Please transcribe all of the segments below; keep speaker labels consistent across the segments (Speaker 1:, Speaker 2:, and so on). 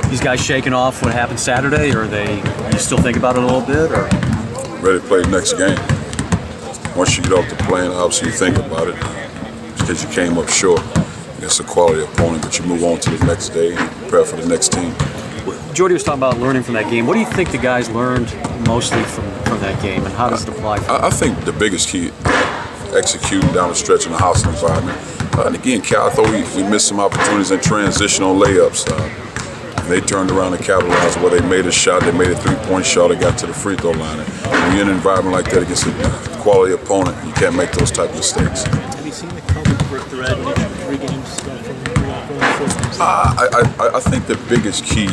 Speaker 1: These guys shaking off what happened Saturday, or you still think about it a little bit, or
Speaker 2: ready to play the next game? Once you get off the plane, obviously you think about it because you came up short against a quality opponent, but you move on to the next day and prepare for the next team.
Speaker 1: Jordy was talking about learning from that game. What do you think the guys learned mostly from that game, and how does it apply?
Speaker 2: I think the biggest key, executing down the stretch in the hostile environment. And again, Cal, I thought we missed some opportunities in transition on layups. They turned around and capitalized where they made a shot, they made a three-point shot, they got to the free throw line. And when you're in an environment like that against a quality opponent, you can't make those type of mistakes.
Speaker 3: Have you seen the cover thread in each of the 3 games from
Speaker 2: I think the biggest key,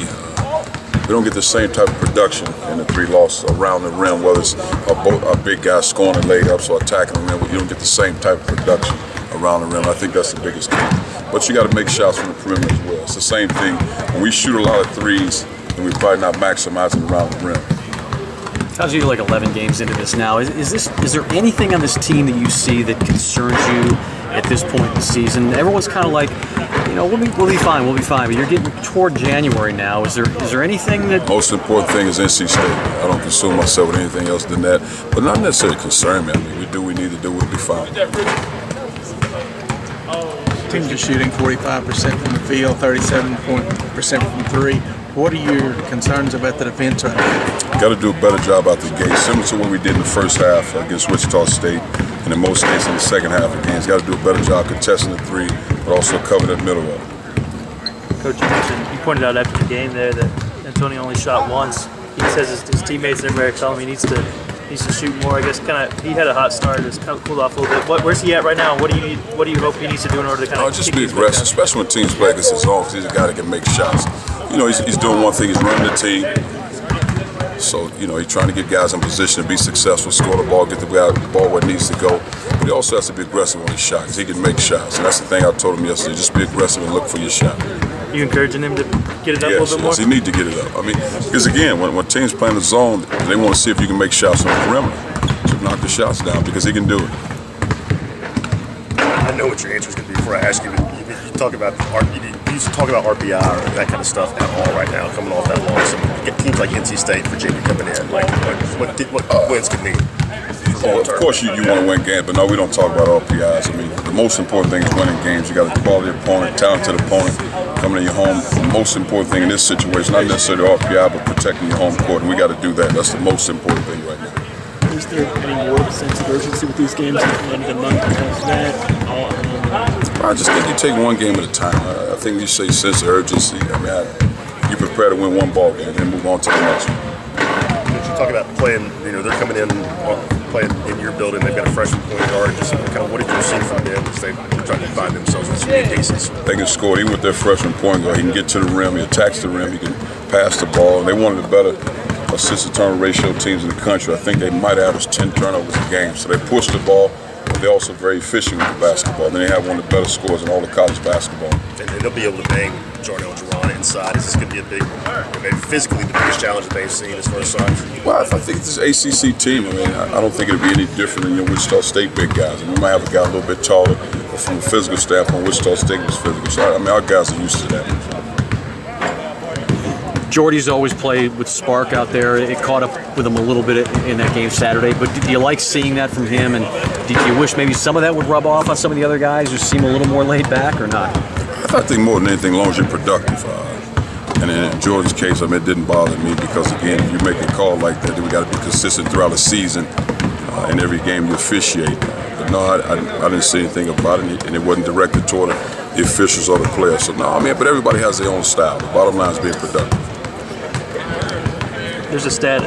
Speaker 2: we don't get the same type of production in the 3 losses around the rim, whether it's a big guy scoring and layups or attacking the rim. You don't get the same type of production around the rim. I think that's the biggest key. But you got to make shots from the perimeter as well. It's the same thing. When we shoot a lot of threes, then we're probably not maximizing around the rim.
Speaker 1: How's you like 11 games into this now? Is there anything on this team that you see that concerns you at this point in the season? Everyone's kind of like, you know, we'll be fine, we'll be fine. But you're getting toward January now. Is there anything that?
Speaker 2: Most important thing is NC State. I don't consume myself with anything else than that. But not necessarily concern me. I mean, we do what we need to do. We'll be fine.
Speaker 3: Teams are shooting 45% from the field, 37% from 3. What are your concerns about the defense right now?
Speaker 2: Got to do a better job out the gate, similar to what we did in the first half against Wichita State, and in most cases in the second half of games. Got to do a better job contesting the 3, but also cover that middle of it.
Speaker 4: Coach, you pointed out after the game there that Antonio only shot once. He says his teammates and everybody are telling him he needs to shoot more. I guess he had a hot start. It's kind of cooled off a little bit. Where's he at right now? What do you hope he needs to do in order to kind of
Speaker 2: just be aggressive, especially when teams play against his own, because he's a guy that can make shots. You know, he's doing one thing. He's running the team. So, you know, he's trying to get guys in position to be successful, score the ball, get the ball where it needs to go. But he also has to be aggressive on his shot, because he can make shots. And that's the thing I told him yesterday. Just be aggressive and look for your shot.
Speaker 4: You encouraging him to get it up a little bit more?
Speaker 2: Yes, he needs to get it up. I mean, because again, when teams play in the zone, they want to see if you can make shots on the perimeter. So knock the shots down, because he can do it.
Speaker 5: I know what your answer is going to be before I ask you. You talk about you used to talk about RPI or that kind of stuff at all right now, coming off that loss. And get teams like NC State, Virginia coming in. Like what wins could mean?
Speaker 2: Of course, you want to win games, but no, we don't talk about RPIs. I mean, the most important thing is winning games. You got a quality opponent, talented opponent coming in your home. The most important thing in this situation, not necessarily RPI, but protecting your home court, and we got to do that. That's the most important thing right now.
Speaker 3: Is there any more of a sense of urgency with these games at the end of the month because of that?
Speaker 2: I just think you take one game at a time. I think you say sense of urgency. I mean, you prepare to win one ball game and then move on to the next one.
Speaker 5: You talk about playing, you know, they're coming in, playing in your building, they've got a freshman point guard. Just kind of what did you see from them as they're trying to find themselves in some new cases?
Speaker 2: They can score, even with their freshman point guard. He can get to the rim, he attacks the rim, he can pass the ball. And they one of the better assist-to-turnover ratio teams in the country. I think they might average 10 turnovers a game. So they push the ball, but they're also very efficient with the basketball. Then they have one of the better scores in all of college basketball.
Speaker 5: And they'll be able to bang Jarnell Jarrah inside. Is this going to be a big, maybe physically the biggest challenge that they've seen as far as size?
Speaker 2: Well, I think this ACC team, I mean, I don't think it'll be any different than your Wichita State big guys. I mean, we might have a guy a little bit taller, but from a physical standpoint, Wichita State was physical. So, I mean, our guys are used to that.
Speaker 1: Jordy's always played with spark out there. It caught up with him a little bit in that game Saturday. But do you like seeing that from him? And do you wish maybe some of that would rub off on some of the other guys, just seem a little more laid back, or not?
Speaker 2: I think more than anything, as long as you're productive. And in Jordan's case, I mean, it didn't bother me because, again, if you make a call like that, then we got to be consistent throughout the season in every game you officiate. But no, I didn't see anything about it, and it wasn't directed toward the officials or the players. So no, I mean, but everybody has their own style. The bottom line is being productive.
Speaker 4: There's a stat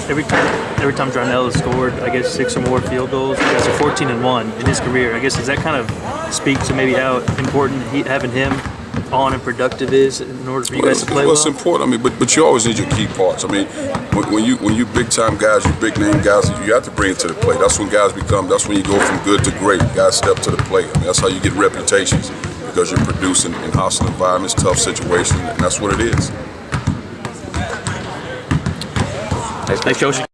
Speaker 4: every time Jarnell has scored, I guess 6 or more field goals. He has a 14-1 in his career. I guess does that kind of speak to maybe how important having him on and productive is in order for you guys to play well?
Speaker 2: It's important. I mean, but you always need your key parts. I mean, when you big time guys, you big name guys, you have to bring it to the plate. That's when guys become. That's when you go from good to great. Guys step to the plate. I mean, that's how you get reputations, because you're producing in hostile environments, tough situations, and that's what it is.
Speaker 1: Thanks, Coach.